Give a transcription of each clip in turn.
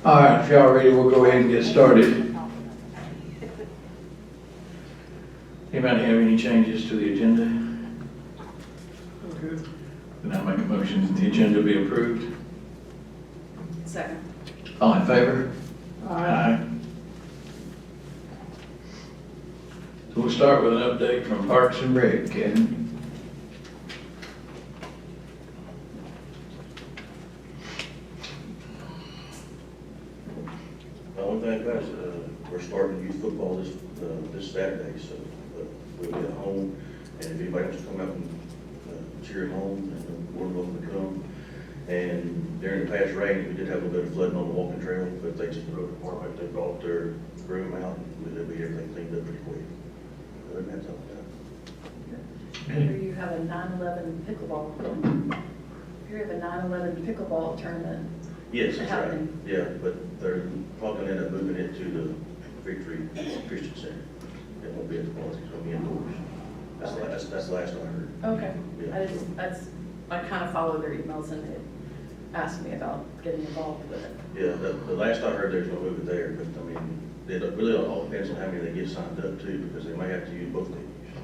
All right, if y'all are ready, we'll go ahead and get started. Anybody have any changes to the agenda? Okay. Then I make a motion that the agenda be approved. Second. All in favor? Aye. So we'll start with an update from Parks and Rec, Kevin. The only thing about it is, we're starting youth football this Saturday, so we'll be at home, and if anybody wants to come out and cheer them on, and we're welcome to come. And during the past rain, we did have a little bit of flooding on the walking trail, but they just, the road department, they brought their broom out, and they'll be everything cleaned up pretty quick. Other than that's all done. You have a 9/11 pickleball. You have a 9/11 pickleball tournament. Yes, that's right. happening. Yeah, but they're probably gonna end up moving it to the Victory Christian Center. It won't be at the park, it's gonna be indoors. That's the last I heard. Okay. Yeah. I kind of follow their emails and they asked me about getting involved with it. Yeah, the last I heard, they was gonna move it there, but I mean, it really all depends on how many they get signed up to, because they may have to use both venues.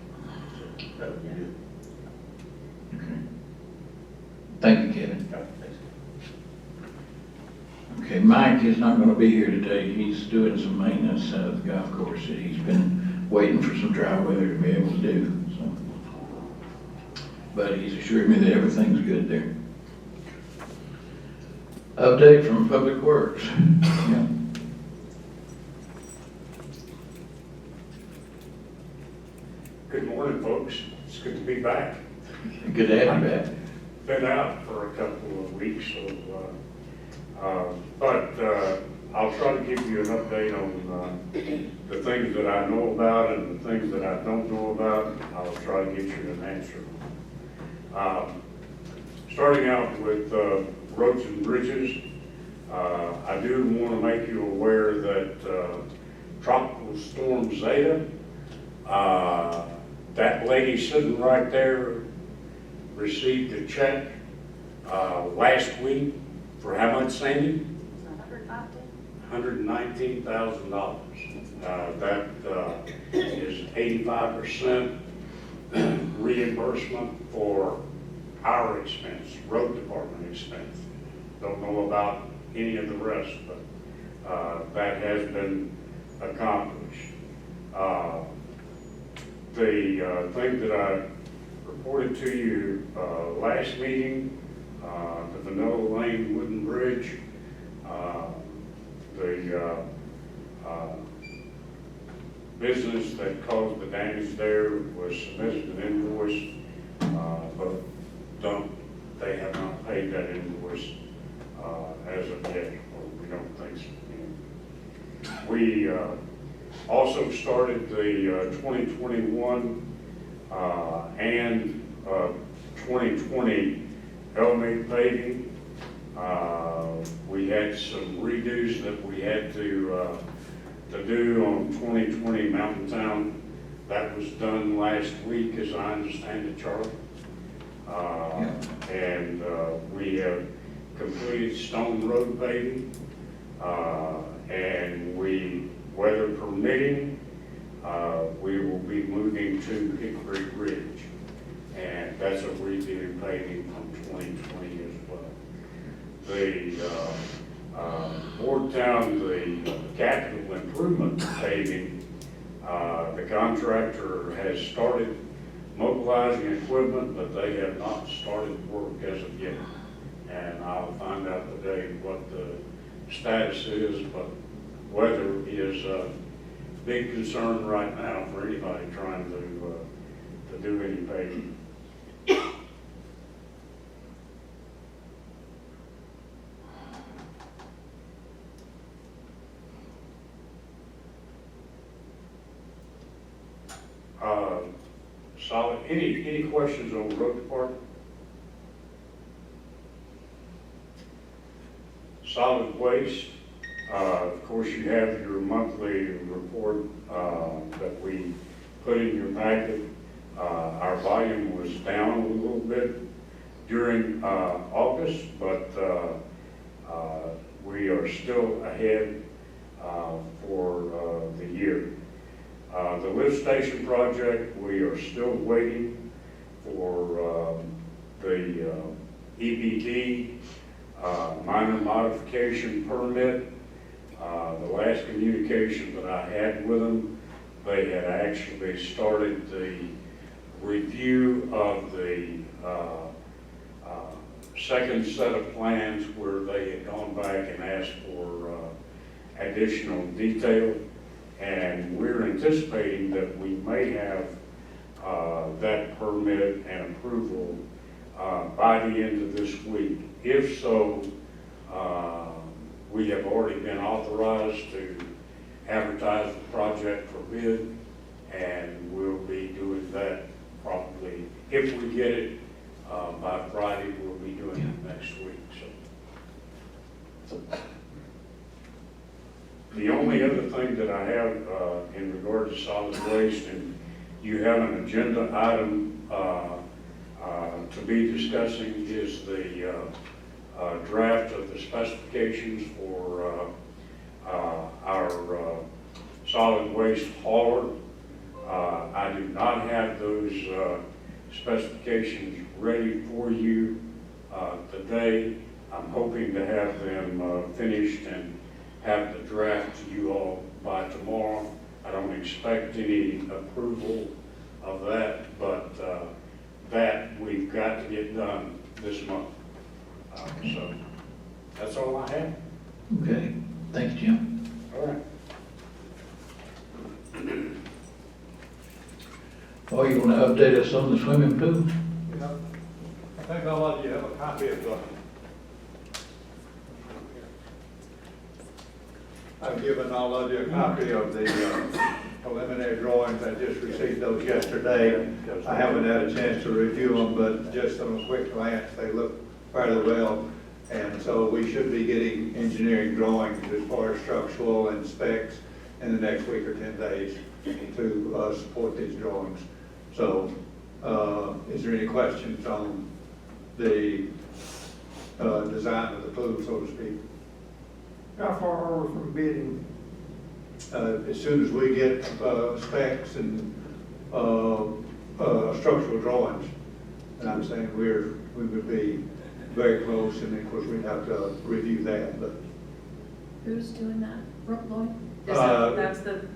So that would be good. Okay. Thank you, Kevin. All right, thanks. Okay, Mike is not going to be here today. He's doing some maintenance at the golf course that he's been waiting for some dry weather to be able to do, so. But he's assured me that everything's good there. Update from Public Works. Yeah. Good morning, folks. It's good to be back. Good to have you back. Been out for a couple of weeks, so, but I'll try to give you an update on the things that I know about and the things that I don't know about. I'll try to get you an answer. Starting out with roads and bridges, I do want to make you aware that Tropical Storm Zeta, that lady sitting right there received a check last week for how much, Sandy? $119,000. That is 85% reimbursement for our expense, road department expense. Don't know about any of the rest, but that has been accomplished. The thing that I reported to you last meeting, the Vanilla Lane Wooden Bridge, the business that caused the damage there was submitted an invoice, but they have not paid that invoice as of yet, or we don't think so. We also started the 2021 and 2020 Elmate paving. We had some redos that we had to do on 2020 Mountain Town. That was done last week, as I understand it, Charlie. And we have completed Stone Road paving, and we, weather permitting, we will be moving to Hickory Ridge, and that's a redo paving from 2020 as well. The Boardtown, the capital improvement paving, the contractor has started mobilizing equipment, but they have not started work as of yet. And I'll find out today what the status is, but weather is a big concern right now for anybody trying to do any paving. Solid. Any questions on the road department? Solid waste. Of course, you have your monthly report that we put in your packet. Our volume was down a little bit during August, but we are still ahead for the year. The lift station project, we are still waiting for the EPD minor modification permit. The last communication that I had with them, they had actually started the review of the second set of plans where they had gone back and asked for additional detail. And we're anticipating that we may have that permit and approval by the end of this week. If so, we have already been authorized to advertise the project for bid, and we'll be doing that probably, if we get it by Friday, we'll be doing it next week. So. The only other thing that I have in regard to solid waste, and you have an agenda item to be discussing, is the draft of the specifications for our solid waste hauler. I do not have those specifications ready for you today. I'm hoping to have them finished and have the draft to you all by tomorrow. I don't expect any approval of that, but that we've got to get done this month. So that's all I have. Okay, thank you, Jim. All right. Oh, you want to update us on the swimming pool? Yeah, I think all of you have a copy of the, I've given all of you a copy of the preliminary drawings. I just received those yesterday. I haven't had a chance to review them, but just on a quick glance, they look fairly well. And so we should be getting engineering drawings as far as structural and specs in the next week or 10 days to support these drawings. So is there any questions on the design of the pool, so to speak? How far are we from bidding? As soon as we get specs and structural drawings, and I'm saying we would be very close, and of course we'd have to review that. But Who's doing that? Lloyd? That's the,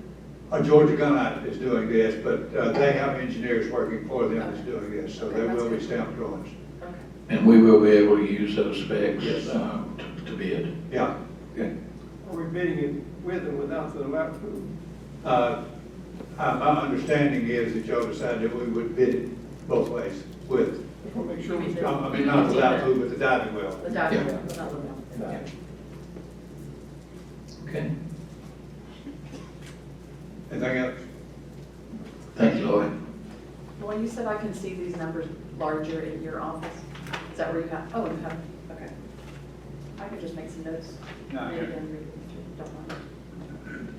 Georgia Gunite is doing this, but they have engineers working for them that's doing this, so Okay, there that's will be good. stamped drawings. okay. And we will be able to use those specs Yes. to bid. Yeah. Okay. Are we bidding it with and without the lap pool? My understanding is that y'all decided that we would bid it both ways with, Just want to make sure we. I mean, not the lap pool, but the diving well. The document, Yeah. not the one. Okay. Anything else? Thank you, Lloyd. Well, you said I can see these numbers larger in your office. Is that where you have? Oh, you have, okay. I could just make some notes. No, Read yeah. it and read it if you don't mind.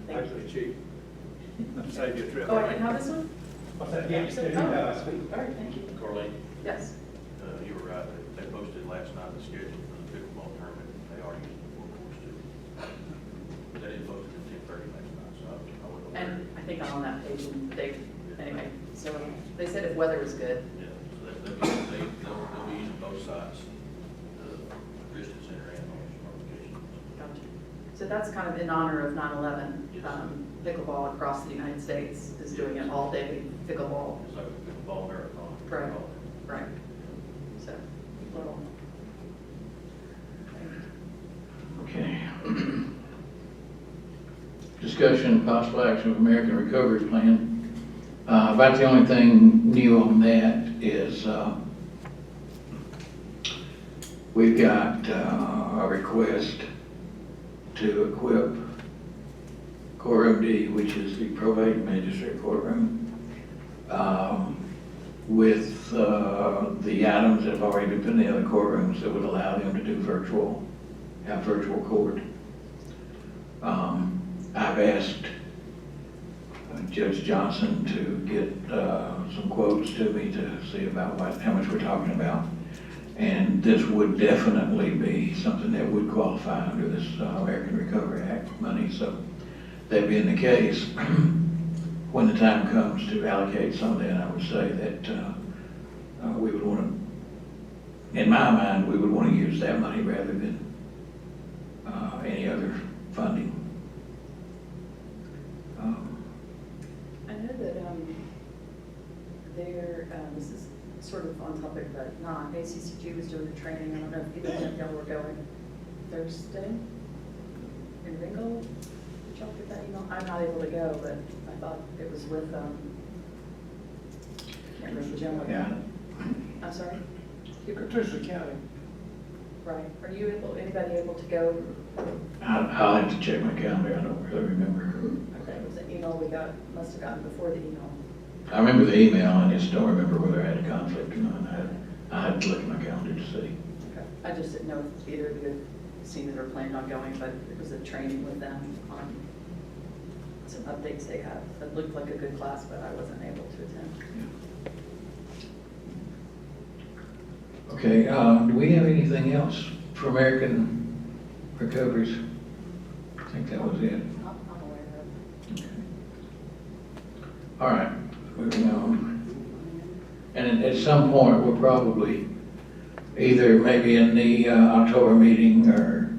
Thank you. Actually cheap. Save you a trip. Oh, I can have this one? What's that? Oh, sweet. All right, thank you. Karleen, Yes. you were right. They posted last night the schedule for the pickleball tournament. They are using the full course too. They didn't post it at 10:30 last night, so I wasn't aware. And I think I'm on that page and they, anyway, so they said if weather was good. Yeah, so they'll be using both sides, the Christian Center and on application. Gotcha. So that's kind of in honor of 9/11. Yes. Pickleball across the United States is doing it all day, pickleball. It's like a pickleball marathon. Right. Right. So, little. Okay. Discussion and possible action of American Recovery Plan. About the only thing new on that is we've got a request to equip Courtroom D, which is the probate magistrate courtroom, with the items that have already been put in the other courtrooms that would allow them to do have virtual court. I've asked Judge Johnson to get some quotes to me to see about how much we're talking about. And this would definitely be something that would qualify under this American Recovery Act money. So that being the case, when the time comes to allocate some of that, I would say that we would want to, in my mind, we would want to use that money rather than any other funding. I know that, this is sort of on topic, but not, ACCG was doing a training, I don't know if either of y'all were going Thursday in Ringgold. Did y'all get that email? I'm not able to go, but I thought it was with, can't remember the gentleman. Yeah. I'm sorry? Patricia County. Right, are you able, anybody able to go? I'll have to check my calendar, I don't really remember. Okay, it was an email we got, must have gotten before the email. I remember the email, I just don't remember whether I had a conflict or not. I had to look at my calendar to see. Okay, I just didn't know if either of you had seen it or planned on going, but it was a training with them on some updates they have. It looked like a good class, but I wasn't able to attend. Okay, do we have anything else for American Recoveries? I think that was it. I'm aware of. Okay. All right, moving on. And at some point, we'll probably either maybe in the October meeting or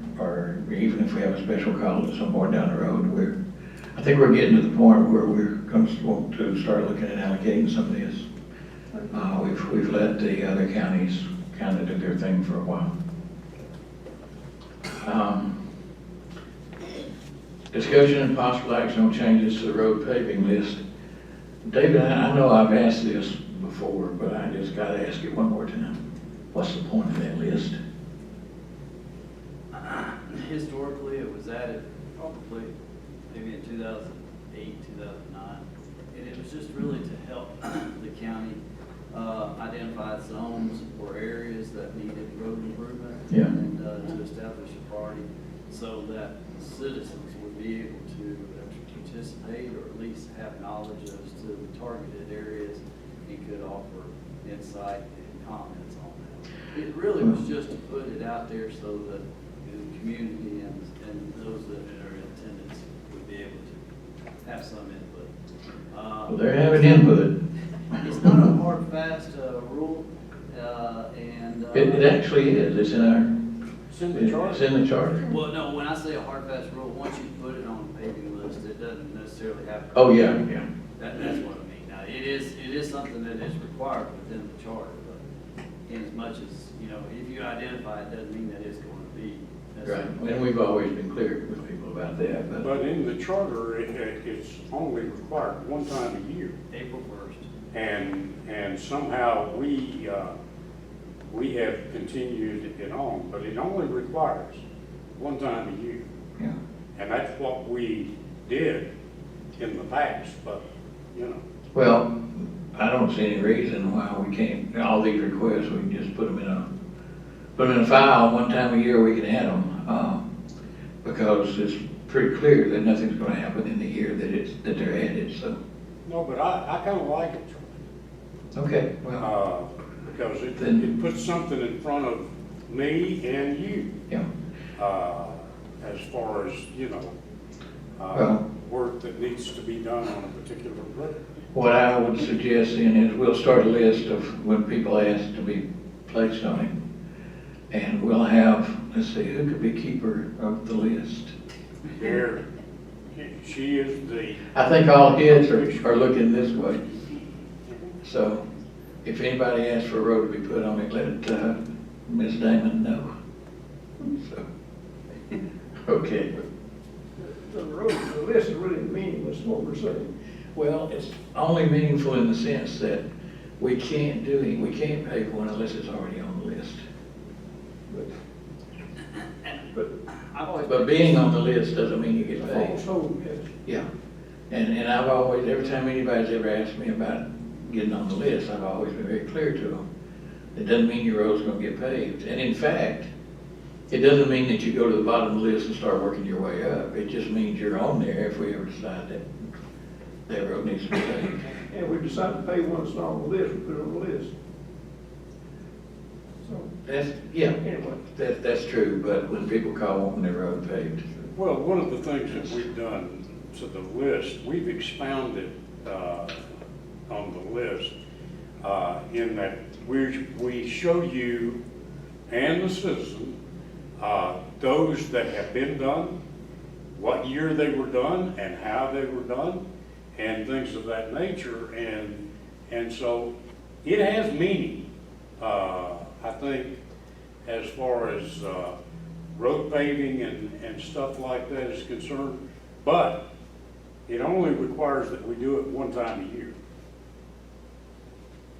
even if we have a special call at some point down the road, I think we're getting to the point where we're going to want to start looking at allocating some of this. We've let the other counties kind of do their thing for a while. Discussion and possible action on changes to the road paving list. David, I know I've asked this before, but I just got to ask it one more time. What's the point of that list? Historically, it was added probably maybe in 2008, 2009. And it was just really to help the county identify zones or areas that needed road improvement. Yeah. And to establish a priority so that citizens would be able to participate or at least have knowledge as to the targeted areas and could offer insight and comments on that. It really was just to put it out there so that the community and those that are in attendance would be able to have some input. Well, they're having input. It's not a hard, fast rule, and. It actually is. It's in our. It's in the charter. It's in the charter. Well, no, when I say a hard, fast rule, once you put it on the paving list, it doesn't necessarily have. Oh, yeah, yeah. That's what I mean. Now, it is something that is required within the charter, but in as much as, if you identify it, doesn't mean that it's going to be. Right, and we've always been clear with people about that, But in the charter, it's only required one time a year. April 1st. And somehow we have continued it on, but it only requires one time a year. yeah. And that's what we did in the past, but, Well, I don't see any reason why we can't, all these requests, we can just put them in a file, one time a year we can add them. Because it's pretty clear that nothing's gonna happen in the year that they're added, so. No, but I kind of like it, Okay, well, because it puts something in front of me and you, yeah, as far as, Well- work that needs to be done on a particular road. what I would suggest then is we'll start a list of when people ask to be placed on it. And we'll have, let's see, who could be keeper of the list? Here, she is the, I think all heads are looking this way. So if anybody asks for a road to be put on it, let Ms. Damon know. So, okay. The list is really meaningless, what we're saying. Well, it's only meaningful in the sense that we can't pay one unless it's already on the list. But being on the list doesn't mean you get The paid. false hope, yes. Yeah, and I've always, every time anybody's ever asked me about getting on the list, I've always been very clear to them. It doesn't mean your road's gonna get paved, and in fact, it doesn't mean that you go to the bottom of the list and start working your way up. It just means you're on there if we ever decide that road needs to be paved. And we decide to pay one that's not on the list, we put it on the list. So, Yeah, anyway, that's true, but when people call wanting their road paved, Well, one of the things that we've done to the list, we've expounded on the list in that we show you and the citizen those that have been done, what year they were done, and how they were done, and things of that nature. And so it has meaning, I think, as far as road paving and stuff like that is concerned, but it only requires that we do it one time a year.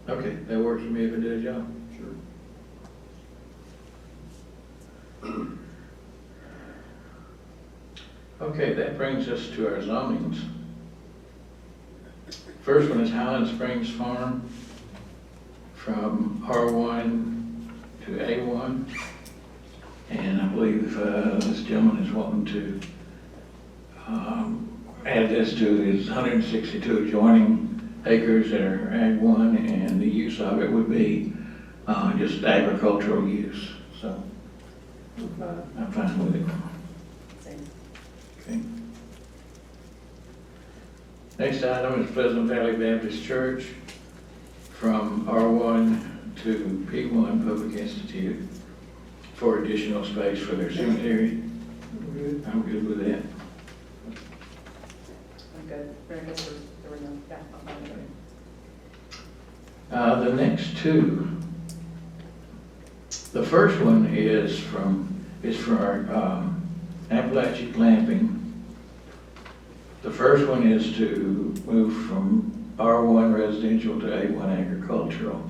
okay, that works for me if it does, y'all. Sure. Okay, that brings us to our zonings. First one is Highland Springs Farm from R1 to A1. And I believe this gentleman is wanting to add this to his 162 adjoining acres that are Ag 1, and the use of it would be just agricultural use. So I'm fine with it. Same. Okay. Next item is Pleasant Valley Baptist Church from R1 to P1 Public Institute for additional space for their cemetery. I'm good with that. I'm good. I guess there were no, yeah, I'm fine. The next two, the first one is for our Appalachian glamping. The first one is to move from R1 residential to A1 agricultural.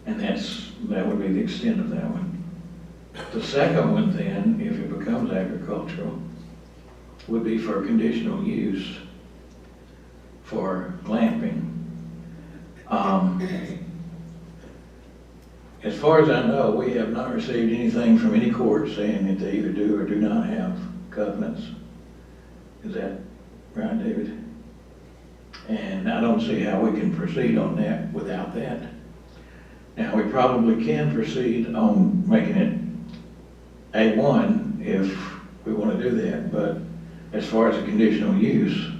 And that would be the extent of that one. The second one then, if it becomes agricultural, would be for conditional use for glamping. As far as I know, we have not received anything from any court saying that they either do or do not have covenants. Is that right, David? And I don't see how we can proceed on that without that. Now, we probably can proceed on making it A1 if we want to do that, but as far as a conditional use,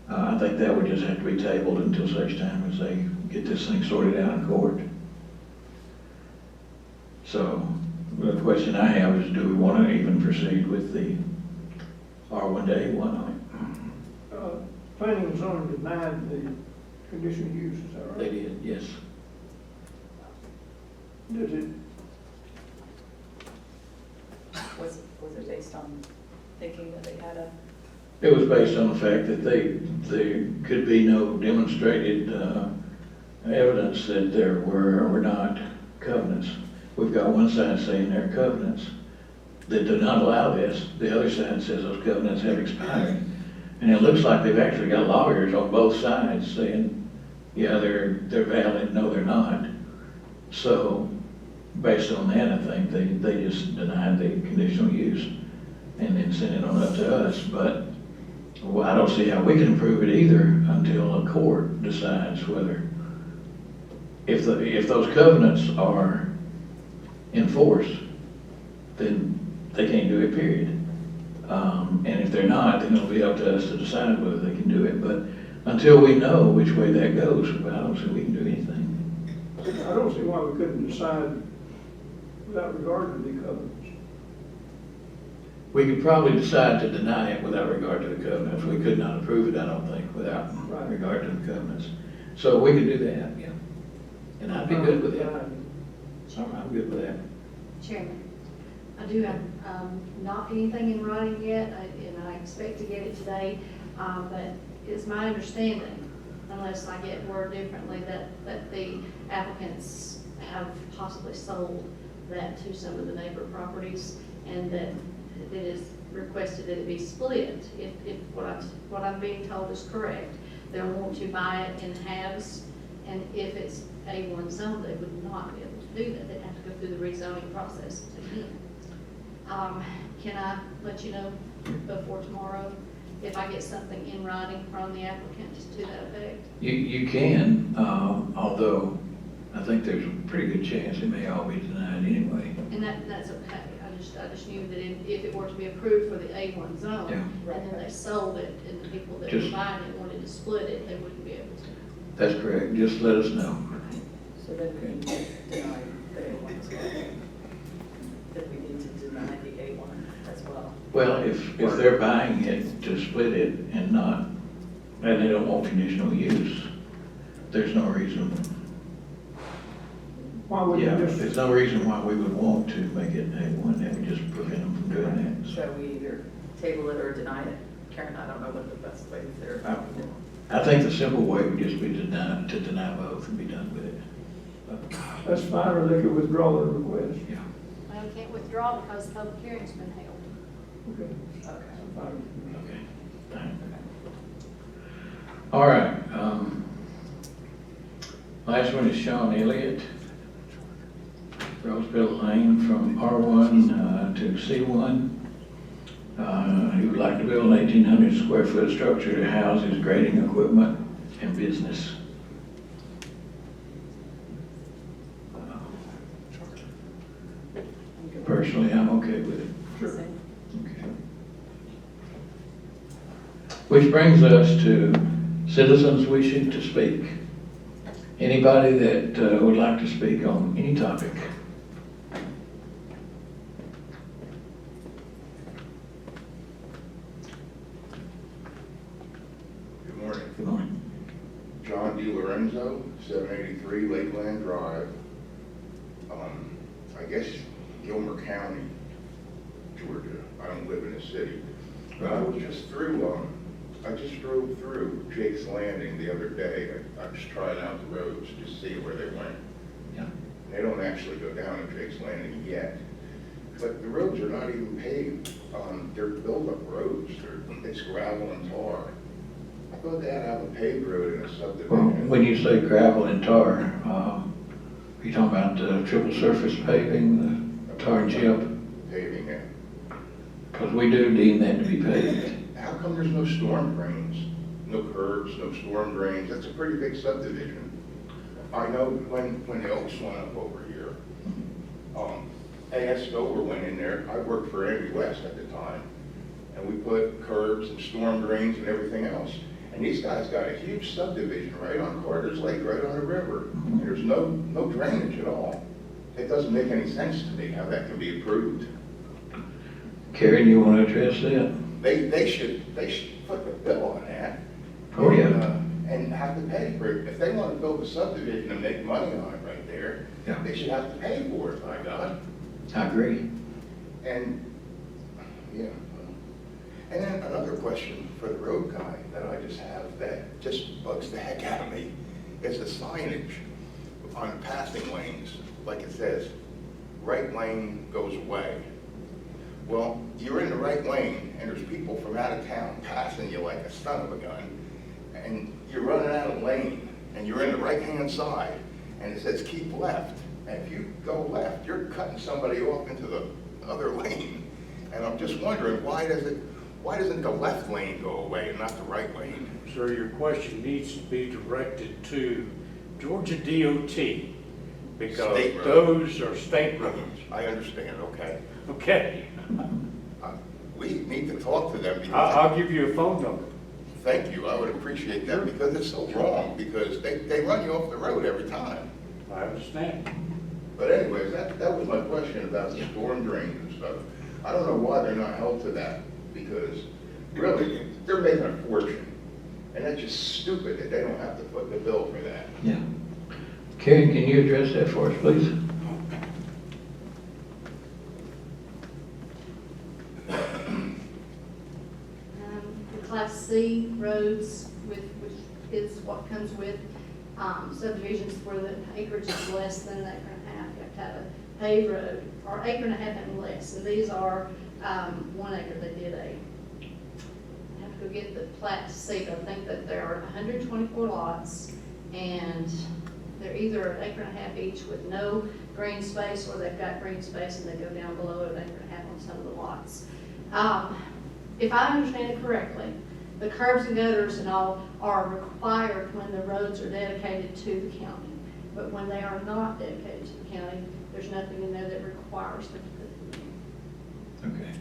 I think that would just have to be tabled until such time as they get this thing sorted out in court. So the question I have is, do we want to even proceed with the R1 to A1 on Planning and zoning denied the conditional use, is that it? right? They did, yes. Does it, Was it based on thinking that they had a, It was based on the fact that there could be no demonstrated evidence that there were or were not covenants. We've got one side saying there are covenants that do not allow this. The other side says those covenants have expired. And it looks like they've actually got lawyers on both sides saying, yeah, they're valid, no, they're not. So based on that, I think they just denied the conditional use and then sent it on up to us. But well, I don't see how we can approve it either until a court decides whether, if those covenants are enforced, then they can't do it, period. And if they're not, then it'll be up to us to decide whether they can do it. But until we know which way that goes, I don't see we can do anything. I don't see why we couldn't decide without regard to the covenants. We could probably decide to deny it without regard to the covenants. We could not approve it, I don't think, without regard to the covenants. So we could do that, yeah. And I'd be good with that. I'm good with that. Chairman, I do have not anything in writing yet, and I expect to get it today, but it's my understanding, unless I get word differently, that the applicants have possibly sold that to some of the neighbor properties, and that it is requested that it be split. If what I'm being told is correct, they'll want to buy it in halves, and if it's A1 zone, they would not be able to do that. They'd have to go through the rezoning process again. Can I let you know before tomorrow if I get something in writing from the applicant to that effect? You can, although I think there's a pretty good chance it may all be denied anyway. And that's okay. I just knew that if it were to be approved for the A1 zone, Yeah. and then they sold it, and the people that Just- were buying it wanted to split it, they wouldn't be able to. That's correct, just let us know. So then we need to deny the A1 as well. Then we need to deny the A1 as well. Well, if they're buying it to split it and not, and they don't want conditional use, there's no reason, Why would you yeah, just, there's no reason why we would want to make it A1, that would just prevent them from doing that. So we either table it or deny it. Karen, I don't know what the best way is there. I think the simple way would just be to deny both and be done with it. that's fine, or they could withdraw their request. Yeah. Well, we can't withdraw because the public hearing's been held. Okay. Okay. Fine. Okay. All right. Last one is Sean Elliott. Roseville Lane from R1 to C1. He would like to build an 1,800 square foot structure to house his grading equipment and business. Personally, I'm okay with it. Sure. Okay. Which brings us to citizens wishing to speak. Anybody that would like to speak on any topic? Good morning. Good morning. John DiLorenzo, 783 Lakeland Drive. I guess Gilmer County, Georgia. I don't live in the city. But I was just through, I just drove through Jake's Landing the other day. I was trying out the roads to see where they went. Yeah. They don't actually go down to Jake's Landing yet. But the roads are not even paved. They're built-up roads. It's gravel and tar. I thought they had to have a paved road in a Well, subdivision. when you say gravel and tar, are you talking about the triple surface paving, the tar and chip? Paving it. Because we do deem that to be paved. How come there's no storm drains? No curbs, no storm drains? That's a pretty big subdivision. I know when the Oaks went up over here, A.S. Stover went in there. I worked for Andy West at the time. And we put curbs and storm drains and everything else. And these guys got a huge subdivision right on Carter's Lake, right on the river. And there's no drainage at all. It doesn't make any sense to me how that can be approved. Karen, you want to address that? They should put the bill on that. Oh, yeah. And have to pay for it. If they want to build a subdivision and make money on it right there, Yeah. they should have to pay for it, by God. I agree. And, yeah. And then another question for the road guy that I just have that just bugs the heck out of me is the signage on passing lanes. Like it says, right lane goes away. Well, you're in the right lane and there's people from out of town passing you like a son of a gun. And you're running out of lane and you're in the right-hand side and it says keep left. And if you go left, you're cutting somebody off into the other lane. And I'm just wondering, why doesn't the left lane go away and not the right lane? Sir, your question needs to be directed to Georgia DOT, because State road. those are state roads. I understand, okay. Okay, We need to talk to them because, I'll give you a phone number. thank you, I would appreciate that because it's so wrong, because they run you off the road every time. I understand. But anyways, that was my question about the storm drains and stuff. I don't know why they're not held to that, because really, they're making a fortune. And that's just stupid that they don't have to foot the bill for that. Yeah. Karen, can you address that for us, please? The Class C roads, which is what comes with subdivisions where the acreage is less than an acre and a half. You have to have a paved road, or acre and a half and less. And these are 1 acre. They did I have to go get the plat to see, but I think that there are 124 lots, and they're either an acre and a half each with no green space, or they've got green space and they go down below an acre and a half on some of the lots. If I understand it correctly, the curbs and gutters and all are required when the roads are dedicated to the county. But when they are not dedicated to the county, there's nothing in there that requires them to put them in. Okay.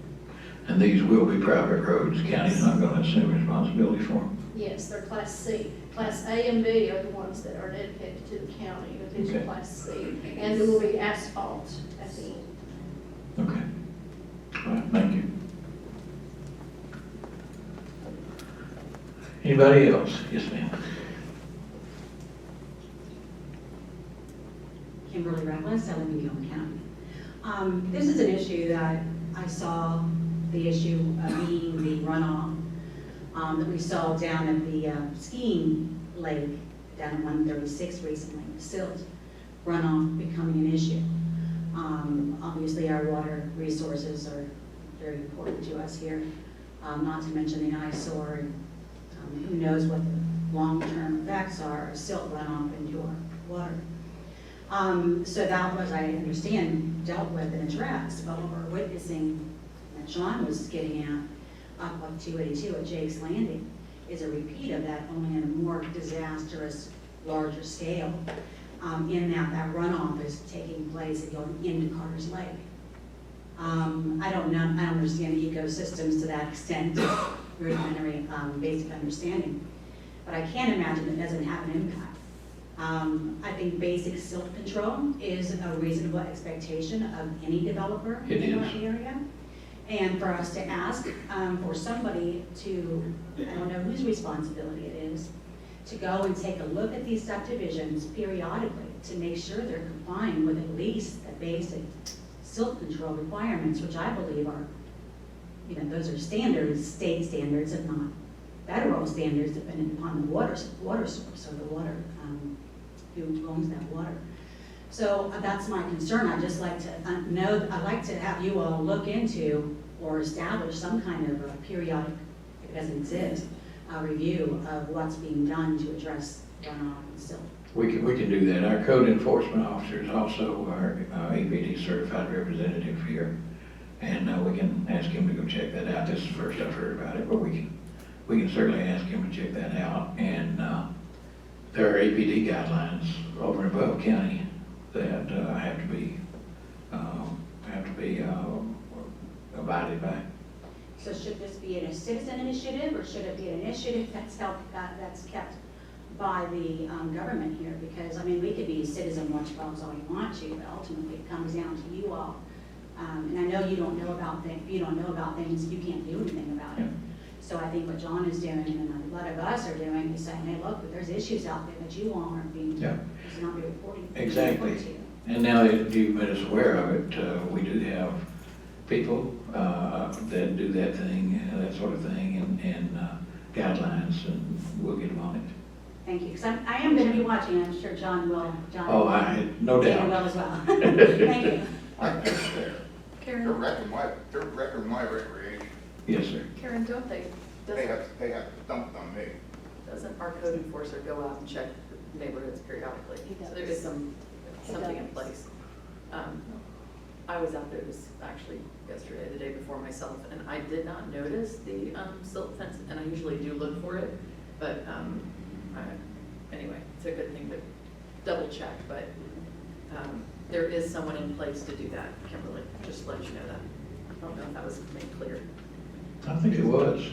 And these will be private roads, county's not gonna assume responsibility for them? Yes, they're Class C. Class A and B are the ones that are dedicated to the county, but these are Okay. Class C. And there will be asphalt at the end. Okay. All right, thank you. Anybody else? Yes, ma'am. Kimberly Reckless, I live in Gilmer County. This is an issue that I saw, the issue of being the runoff that we saw down at the skiing lake down at 136 recently, the silt runoff becoming an issue. Obviously, our water resources are very important to us here, not to mention the eyesore, and who knows what the long-term effects are of silt runoff into our water. So that was, I understand, dealt with and addressed, but what we're witnessing, that John was getting at, up on 282 at Jake's Landing, is a repeat of that, only in a more disastrous, larger scale, in that runoff is taking place and going into Carter's Lake. I don't understand the ecosystems to that extent, rudimentary, basic understanding, but I can't imagine it doesn't have an impact. I think basic silt control is a reasonable expectation of any developer in our area. And for us to ask for somebody to, I don't know whose responsibility it is, to go and take a look at these subdivisions periodically to make sure they're complying with at least the basic silt control requirements, which I believe are, those are standards, state standards, if not federal standards, depending upon the water source, so the water, who owns that water. So that's my concern. I'd just like to know, I'd like to have you all look into or establish some kind of a periodic, if it doesn't exist, review of what's being done to address runoff and silt. We can do that. Our code enforcement officer is also our APD certified representative here. And we can ask him to go check that out. This is the first I've heard about it, but we can certainly ask him to check that out. And there are APD guidelines over and above county that have to be abided by. So should this be a citizen initiative, or should it be an initiative that's kept by the government here? Because, I mean, we could be citizen watchdogs all we want to, but ultimately it comes down to you all. And I know you don't know about things, you can't do anything about it. Yeah. So I think what John is doing, and a lot of us are doing, is saying, hey, look, there's issues out there that you all aren't being, Yeah. is not being reporting. Exactly. To you. And now that you've made us aware of it, we do have people that do that thing, that sort of thing, and guidelines, and we'll get them on it. Thank you, because I am going to be watching, I'm sure John will. Oh, I had no Dana doubt. will as well. Thank you. Karen, They're wrecking my recreation. Yes, sir. Karen, They have dumped on me. doesn't our code enforcer go out and check neighborhoods periodically? He does. So there is something in place. I was out there actually yesterday, the day before myself, and I did not notice the silt fence, and I usually do look for it, but anyway, it's a good thing to double check, but there is someone in place to do that, Kimberly, just to let you know that. I don't know if that was made clear. I think it was.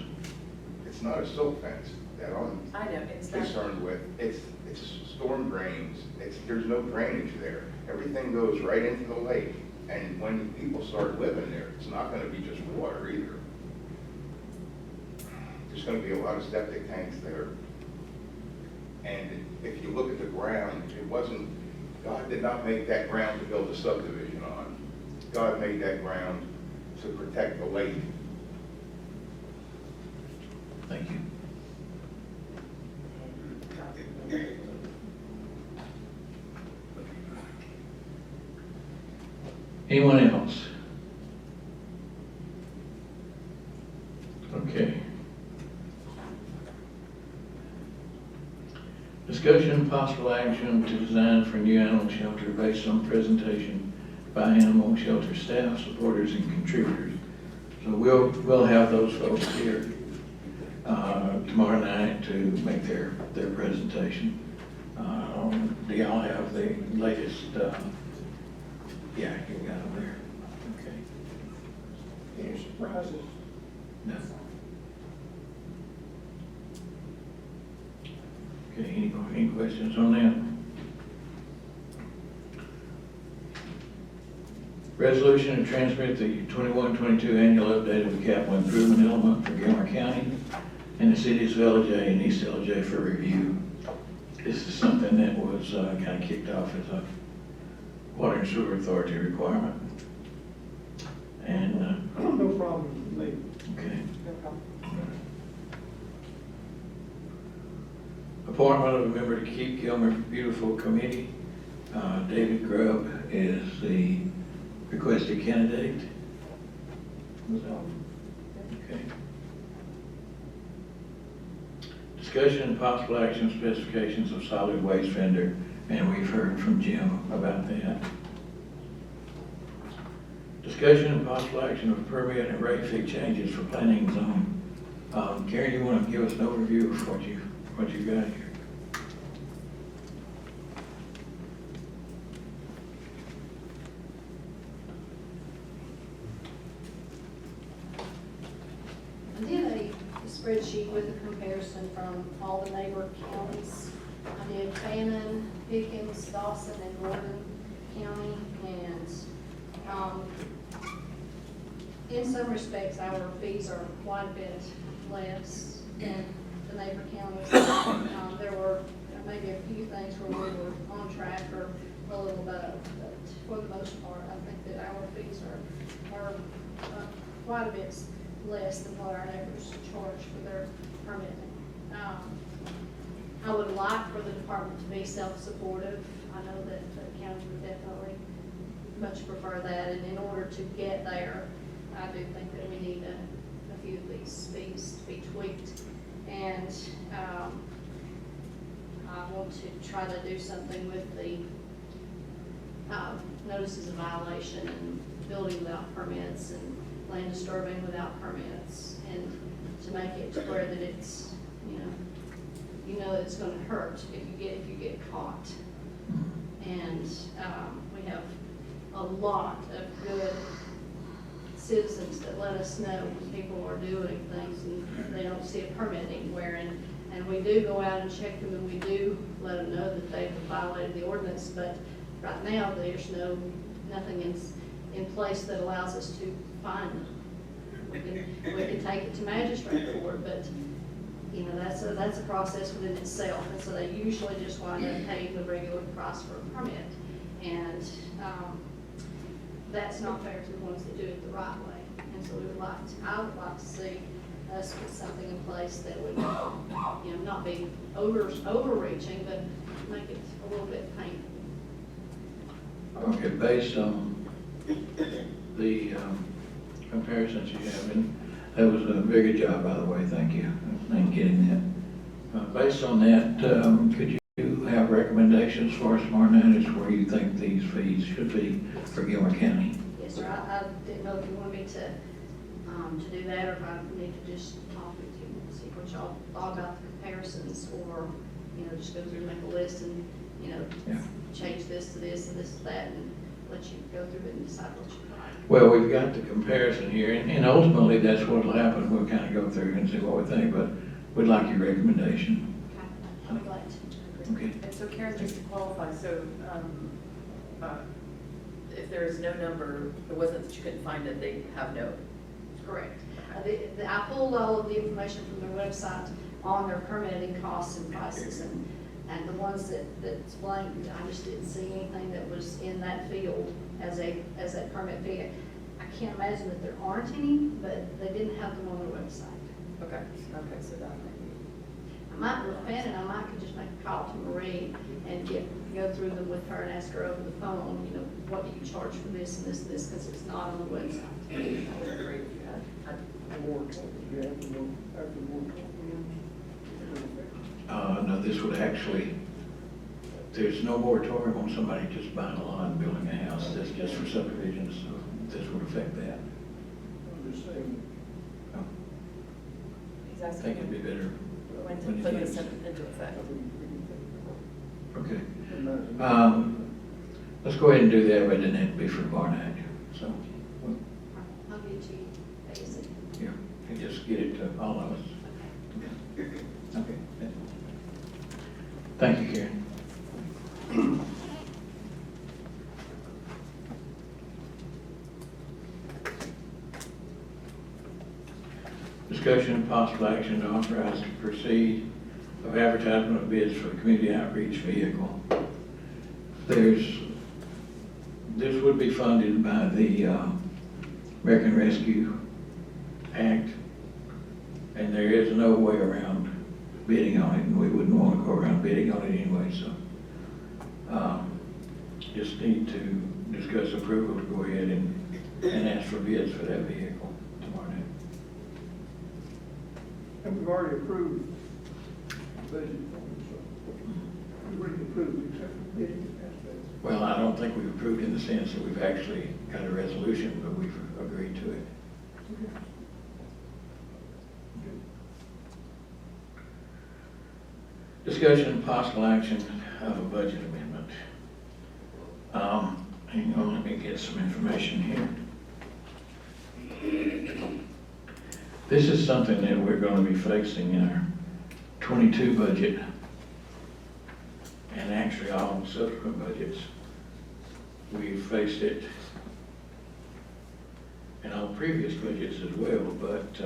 It's not a silt fence that I'm I know, it's not. concerned with. It's storm drains. There's no drainage there. Everything goes right into the lake. And when people start living there, it's not gonna be just water either. There's gonna be a lot of septic tanks there. And if you look at the ground, God did not make that ground to build a subdivision on. God made that ground to protect the lake. Thank you. Anyone else? Okay. Discussion and possible action to design for a new animal shelter based on presentation by animal shelter staff, supporters, and contributors. So we'll have those folks here tomorrow night to make their presentation. Do y'all have the latest, yeah, you got them there. Okay. Any surprises? No. Okay, any questions on that? Resolution to transmit the 21-22 annual update of the capital improvement element for Gilmer County and the cities of LJ and East LJ for review. This is something that was kind of kicked off as a Water and Sewer Authority requirement. And, No problem with me. okay. No problem. Appointment of a member to Keep Gilmer Beautiful Committee. David Grubb is the requested candidate. Okay. Discussion and possible action specifications of solid waste vendor, and we've heard from Jim about that. Discussion and possible action of permit and rate fee changes for planning zone. Karen, you want to give us an overview of what you got here? I did a spreadsheet with a comparison from all the neighbor counties. I did Fannin, Pickens, Dawson, and Gordon County, and, in some respects, our fees are quite a bit less than the neighbor counties. There were maybe a few things where we were on track or a little above, but for the most part, I think that our fees are quite a bit less than what our neighbors charge for their permitting. I would like for the department to be self-supportive. I know that the county would definitely much prefer that, and in order to get there, I do think that we need a few of these fees to be tweaked. And I want to try to do something with the notices of violation and building without permits and land disturbing without permits, and to make it to where that it's, you know it's going to hurt if you get caught. And we have a lot of good citizens that let us know when people are doing things and they don't see a permit anywhere, and we do go out and check them, and we do let them know that they've violated the ordinance, but right now there's nothing in place that allows us to find them. We can take it to magistrate court, but that's a process within itself, and so they usually just wind up paying the regular price for a permit, and that's not fair to the ones that do it the right way. And so I would like to see us put something in place that would, not be overreaching, but make it a little bit painful. Okay, based on the comparisons you have, and that was a very good job, by the way, thank you in getting that. Based on that, could you have recommendations for us tomorrow night as where you think these fees should be for Gilmer County? Yes, sir. I didn't know if you wanted me to do that, or if I need to just talk with you and see what y'all thought about the comparisons, or, just go through and make a list and, Yeah. change this to this and this to that, and let you go through it and decide what you like. Well, we've got the comparison here, and ultimately that's what'll happen. We'll kind of go through and see what we think, but we'd like your recommendation. Okay, I'll be glad to. Okay. And so Karen, just to qualify, so if there is no number, it wasn't that you couldn't find it, they have no. Correct. I pulled all of the information from their website on their permitting costs and prices, and the ones that's blank, I just didn't see anything that was in that field as a permit fee. I can't imagine that there aren't any, but they didn't have them on their website. Okay, so that may be. I might repent, and I might could just make a call to Marie and go through them with her and ask her over the phone, what do you charge for this and this and this, because it's not on the website. I would agree with you. No, this would actually, there's no moratorium on somebody just buying a lot and building a house. That's just for subdivisions, so this would affect that. I'm just saying, He's I think it'd be better. when to put this into effect. Okay. And Let's go ahead and do that, but it doesn't have to be for tomorrow night, so, I'll get you ASAP. yeah, and just get it to all of us. Okay. Thank you, Karen. Discussion and possible action to authorize to proceed of advertisement of bids for the community outreach vehicle. This would be funded by the American Rescue Act, and there is no way around bidding on it, and we wouldn't want to go around bidding on it anyway, so just need to discuss approval to go ahead and ask for bids for that vehicle tomorrow night. we've already approved the budget, so we've already approved except for bidding aspects. Well, I don't think we've approved in the sense that we've actually got a resolution, but we've agreed to it. Discussion and possible action of a budget amendment. Hang on, let me get some information here. This is something that we're going to be facing in our 22 budget, and actually all subsequent budgets. We've faced it in all previous budgets as well, but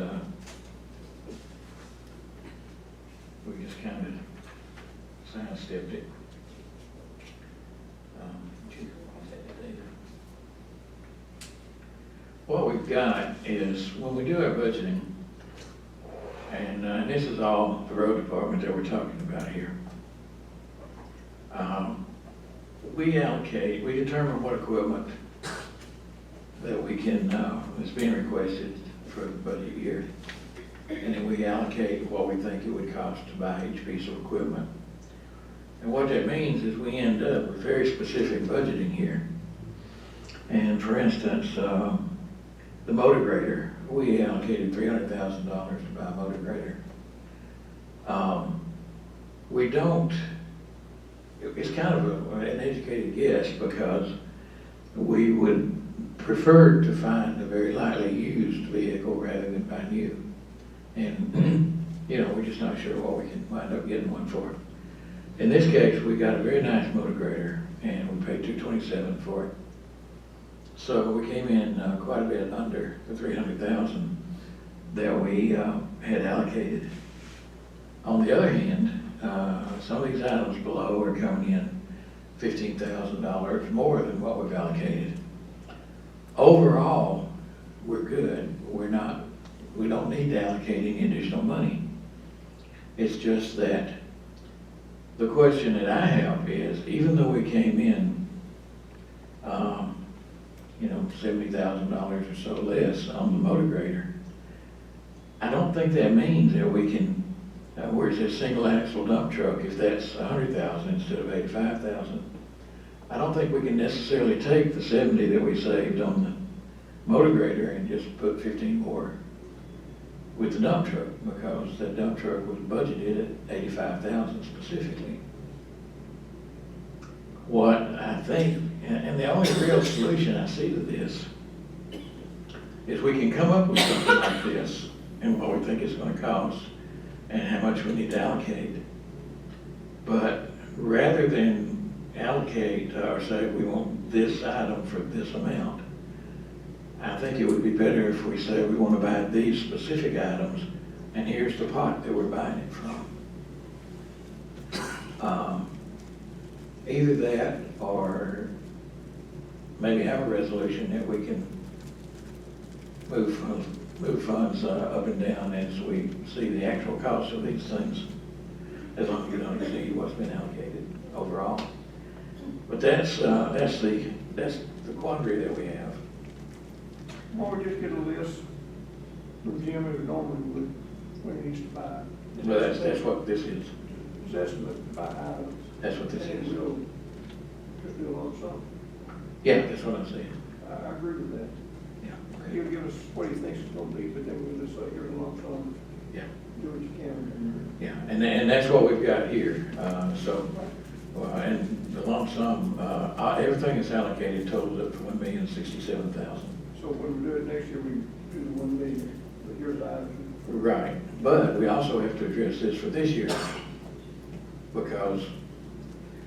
we just kind of sidestepped it. What we've got is, when we do our budgeting, and this is all the road department that we're talking about here, we determine what equipment that we can, is being requested for the budget year, and then we allocate what we think it would cost to buy each piece of equipment. And what that means is we end up with very specific budgeting here. And for instance, the motor grader, we allocated $300,000 to buy a motor grader. We don't, it's kind of an educated guess, because we would prefer to find a very lightly used vehicle rather than buy new. And, we're just not sure what we can wind up getting one for. In this case, we got a very nice motor grader, and we paid $227 for it. So we came in quite a bit under the $300,000 that we had allocated. On the other hand, some of these items below are coming in $15,000 more than what we've allocated. Overall, we're good. We don't need to allocate any additional money. It's just that the question that I have is, even though we came in, $70,000 or so less on the motor grader, I don't think that means that we can, where's this single axle dump truck, if that's $100,000 instead of $85,000, I don't think we can necessarily take the 70 that we saved on the motor grader and just put 15 more with the dump truck, because that dump truck was budgeted at $85,000 specifically. What I think, and the only real solution I see to this, is we can come up with something like this and what we think it's going to cost and how much we need to allocate. But rather than allocate or say we want this item for this amount, I think it would be better if we say we want to buy these specific items, and here's the pot that we're buying it from. Either that, or maybe have a resolution that we can move funds up and down as we see the actual cost of these things, as long as we don't exceed what's been allocated overall. But that's the quandary that we have. Why don't we just get a list from Jim as we normally would when he needs to buy? Well, that's what this is. His estimate to buy items. That's what this And is. we'll just do a lump sum. Yeah, that's what I'm saying. I agree with that. Yeah. He'll give us what he thinks it's gonna be, but then we'll just say, here's a lump sum, Yeah. do what you can. Yeah, and that's what we've got here. So Well, and the lump sum, everything is allocated totals up to $1,067,000. So when we do it next year, we do the 1 million, but yours items. Right, but we also have to address this for this year, because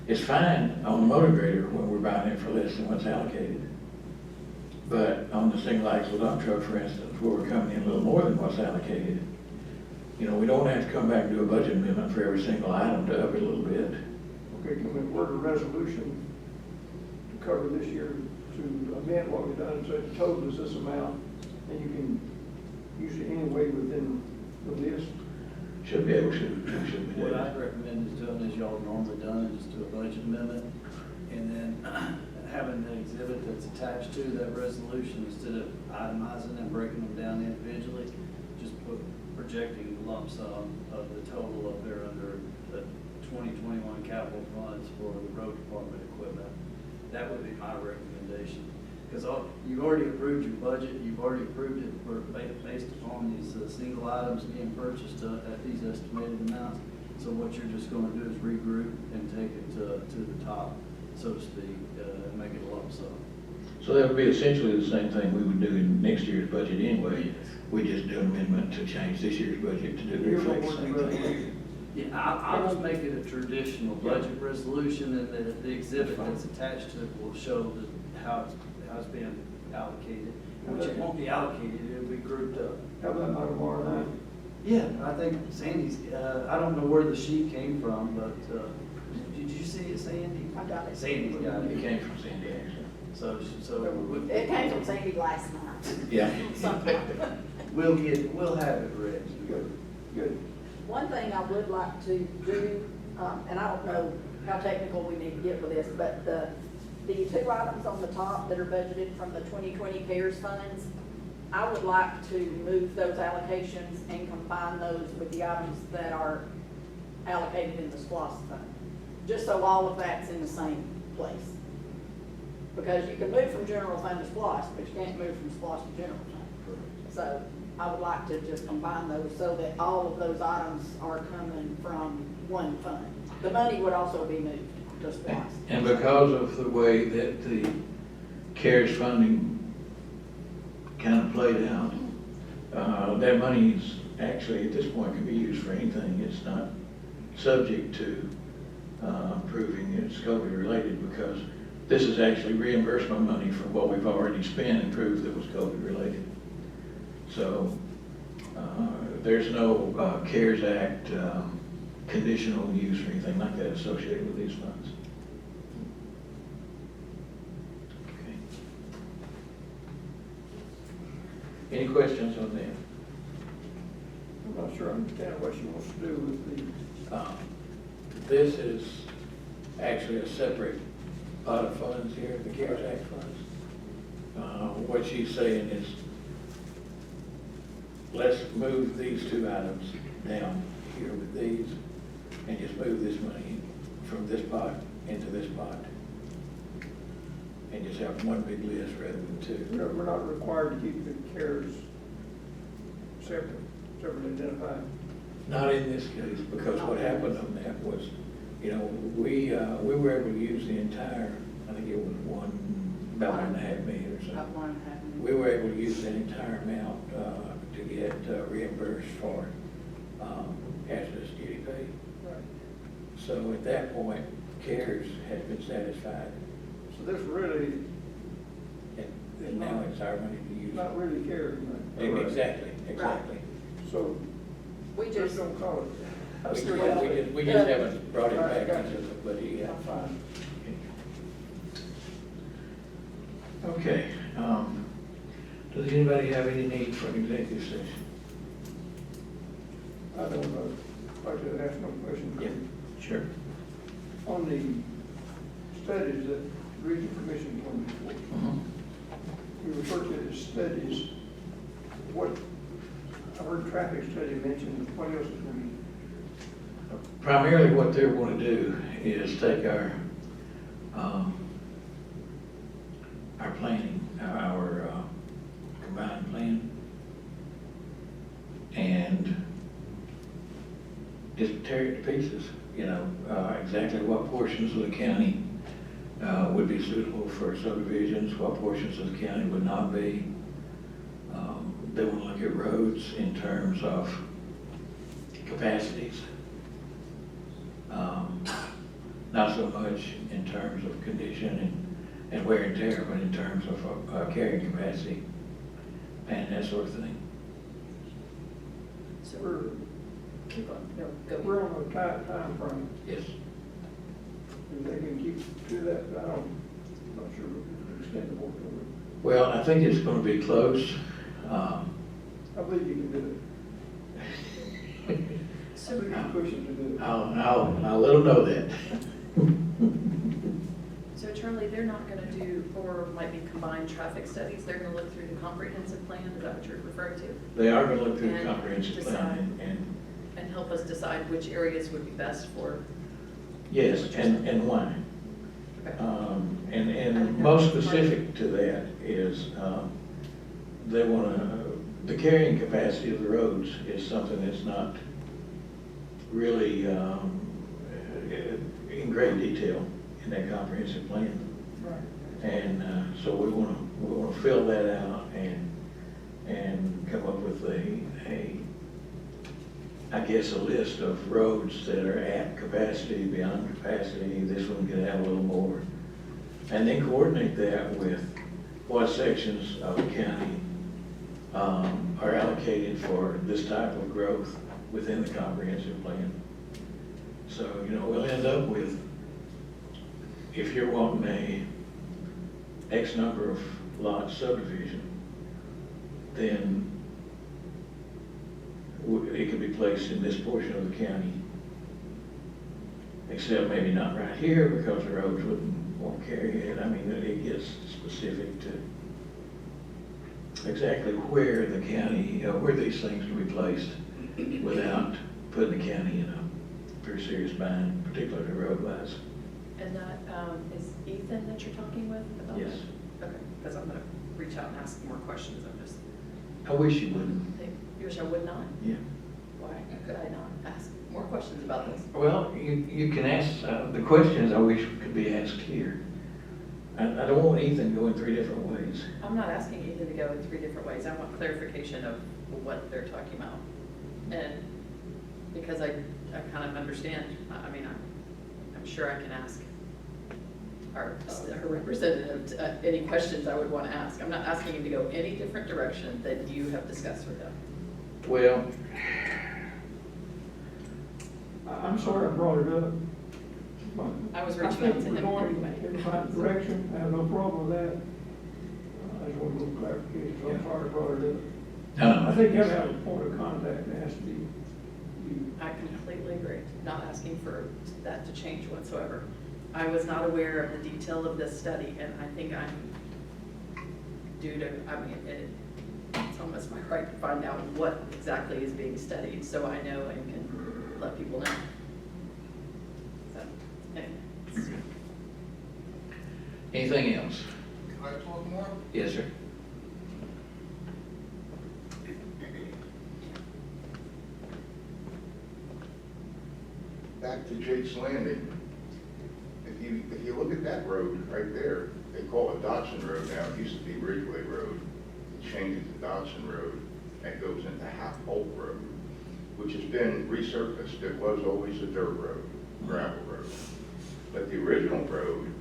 it's fine on the motor grader when we're buying it for less than what's allocated. But on the single axle dump truck, for instance, where we're coming in a little more than what's allocated, you know, we don't have to come back and do a budget amendment for every single item to up it a little bit. Okay, can we word a resolution to cover this year, to amend what we've done, so the total is this amount, and you can use it anyway within the list? Should be able to, should be What able I'd to. recommend is doing as y'all normally done, is do a budget amendment, and then having the exhibit that's attached to that resolution, instead of itemizing and breaking them down individually, just put projecting the lump sum of the total of their under the 2021 capital funds for the road department equipment. That would be my recommendation. Because you've already approved your budget, you've already approved it for, based upon these single items being purchased at these estimated amounts. So what you're just going to do is regroup and take it to the top, so to speak, and make it a lump sum. So that would be essentially the same thing we would do in next year's budget anyway. Yes. We just do an amendment to change this year's budget to do the You're gonna exact word the same thing. resolution. Yeah, I'll just make it a traditional budget resolution, and the exhibit that's attached to it will show how it's being allocated. Which it won't be allocated, it'll be grouped up. How about by tomorrow night? Yeah, I think Sandy's, I don't know where the sheet came from, but, did you see it, Sandy? I got it. Sandy's got It it. came from Sandy, actually. So It came from Sandy last night. Yeah. Sometime. we'll have it ready. Good, good. One thing I would like to do, and I don't know how technical we need to get with this, but the two items on the top that are budgeted from the 2020 CARES funds, I would like to move those allocations and combine those with the items that are allocated in the SPOS fund, just so all of that's in the same place. Because you can move from general fund to SPOS, but you can't move from SPOS to general fund. So I would like to just combine those so that all of those items are coming from one fund. The money would also be moved to SPOS. And because of the way that the CARES funding kind of played out, that money is actually, at this point, can be used for anything. It's not subject to proving it's COVID related, because this is actually reimbursement money for what we've already spent and proved that was COVID related. So there's no CARES Act conditional use or anything like that associated with these funds. Okay. Any questions on that? I'm not sure I understand what she wants to do with the, This is actually a separate pot of funds here, the CARES Act funds. What she's saying is, let's move these two items down here with these, and just move this money from this pot into this pot. And just have one big list rather than two. we're not required to keep the CARES separately identified. Not in this case, because what happened on that was, you know, we were able to use the entire, I think it was about $1.5 million or About something. 1.5 million. We were able to use that entire amount to get reimbursed for hazardous duty pay. Right. So at that point, CARES has been satisfied, So this really, and now it's our money to use. not really CARES money. Exactly, exactly. So We just just, don't call it. That's the We reality. we just haven't brought it Right, back gotcha. into the budget yet. I'm fine. Okay, does anybody have any need for an executive session? I don't know, I'd like to ask no questions. Yeah, sure. On the studies that the Regional Commission is going before, you refer to it as studies. What, I heard traffic study mentioned, what else is going Primarily what they're going to do is take our planning, our combined plan, and just tear it to pieces, you know, exactly what portions of the county would be suitable for subdivisions, what portions of the county would not be. They want to look at roads in terms of capacities. Not so much in terms of condition and wear and tear, but in terms of carrying capacity and that sort of thing. So We're, keep on, no, go. we're on a tight time frame. Yes. If they can keep to that, I'm not sure if it's extendable to Well, I think it's going to be close. I believe you can do it. So, We can push them to do it. I'll let them know that. so Charlie, they're not gonna do, or might be combined traffic studies, they're gonna look through the comprehensive plan, is that what you're referring to? They are going to look through the And comprehensive plan And help us decide which areas would be best for, yes, and why. okay. And most specific to that is, they want to, the carrying capacity of the roads is something that's not really in great detail in that comprehensive plan. Right. And so we want to fill that out and come up with I guess, a list of roads that are at capacity, beyond capacity. This one could have a little more. And then coordinate that with what sections of the county are allocated for this type of growth within the comprehensive plan. So, you know, we'll end up with, if you're wanting a X number of lot subdivision, then it could be placed in this portion of the county. Except maybe not right here because the roads won't carry it. I mean, it gets specific to exactly where the county, where these things can be placed without putting the county in a very serious bind, particularly road-wise. And that, is Ethan that you're talking with about that? Yes. Okay, because I'm gonna reach out and ask more questions, I'm just, I wish you wouldn't. you wish I would not? Yeah. Why could I not ask more questions about this? Well, you can ask, the questions I wish could be asked here. I don't want Ethan going 3 different ways. I'm not asking Ethan to go in 3 different ways, I want clarification of what they're talking about. And because I kind of understand, I mean, I'm sure I can ask our representative any questions I would want to ask. I'm not asking him to go any different direction than you have discussed with him. Well, I'm sorry I brought it up. but I was I reaching think out to we're him going anyway. in the right direction, I have no problem with that. I just want a little clarification, so I'm sorry I brought it up. no, I think you have to have a point of contact, and it has to be you. I completely agree, not asking for that to change whatsoever. I was not aware of the detail of this study, and I think I'm due to, I mean, it's almost my right to find out what exactly is being studied, so I know and can let people know. So, anyway. anything else? Can I talk more? Yes, sir. Back to Jake's Landing. If you look at that road right there, they call it Dodson Road now, it used to be Ridgeway Road. It changed to Dodson Road, and goes into Half Holt Road, which has been resurfaced. It was always a dirt road, gravel road. But the original road,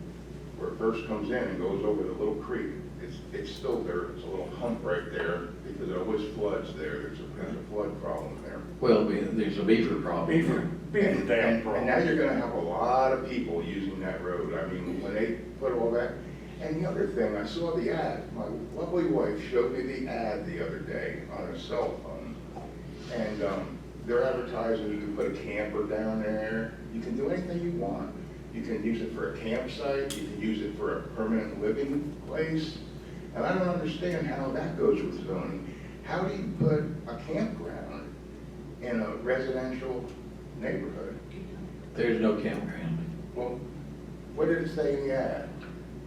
where it first comes in and goes over the little creek, it's still dirt. It's a little hump right there, because it always floods there. There's a flood problem there. Well, there's a beaver problem. Beaver dam And now problem. you're gonna have a lot of people using that road. I mean, when they put all that, and the other thing, I saw the ad. My lovely wife showed me the ad the other day on a cell phone. And they're advertising you can put a camper down there. You can do anything you want. You can use it for a campsite. You can use it for a permanent living place. And I don't understand how that goes with zoning. How do you put a campground in a residential neighborhood? There's no campground. Well, what did it say in the ad?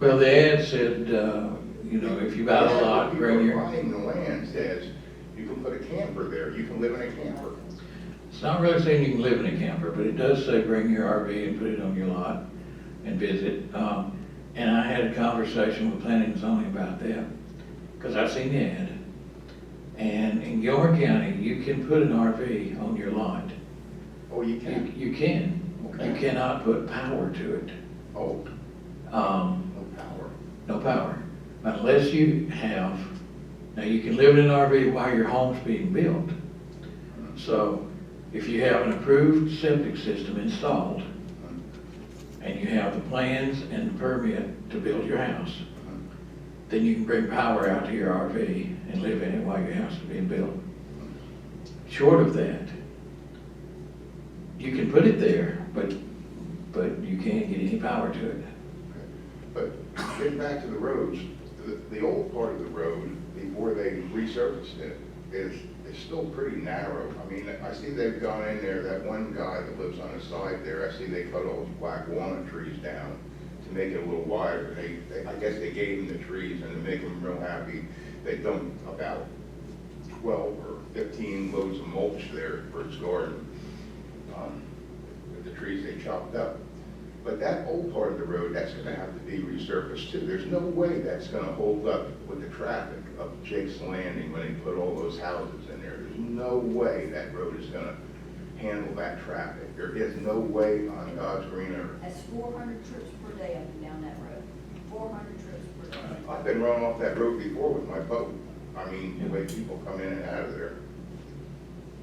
Well, the ad said, you know, if you buy a lot, bring People your... buying the land says you can put a camper there, you can live in a camper. It's not really saying you can live in a camper, but it does say bring your RV and put it on your lot and visit. And I had a conversation with planning and zoning about that, because I've seen the ad. And in Gilmer County, you can put an RV on your lot. Oh, you can? You can. Okay. You cannot put power to it. Oh, Um, no power. No power, unless you have, now you can live in an RV while your home's being built. So if you have an approved septic system installed, and you have the plans and the permit to build your house, then you can bring power out to your RV and live in it while your house is being built. Short of that, you can put it there, but you can't get any power to it. But getting back to the roads, the old part of the road, before they resurfaced it, is still pretty narrow. I mean, I see they've gone in there, that one guy that lives on the side there, I see they cut all those black walnut trees down to make it a little wider. I guess they gave him the trees, and to make him real happy, they dumped about 12 or 15 loads of mulch there for his garden, with the trees they chopped up. But that old part of the road, that's gonna have to be resurfaced too. There's no way that's gonna hold up with the traffic of Jake's Landing when they put all those houses in there. There's no way that road is gonna handle that traffic. There is no way on God's green earth. That's 400 trips per day up and down that road. 400 trips per day. I've been run off that road before with my boat. I mean, the way people come in and out of there.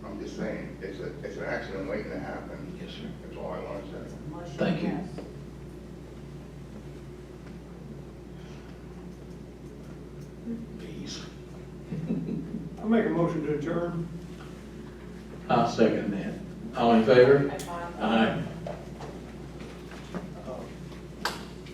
I'm just saying, it's an accident waiting to happen. Yes, sir. That's all I want to say. Mushy Thank you. mess. Bees. I'll make a motion to adjourn. I'll second that. All in favor?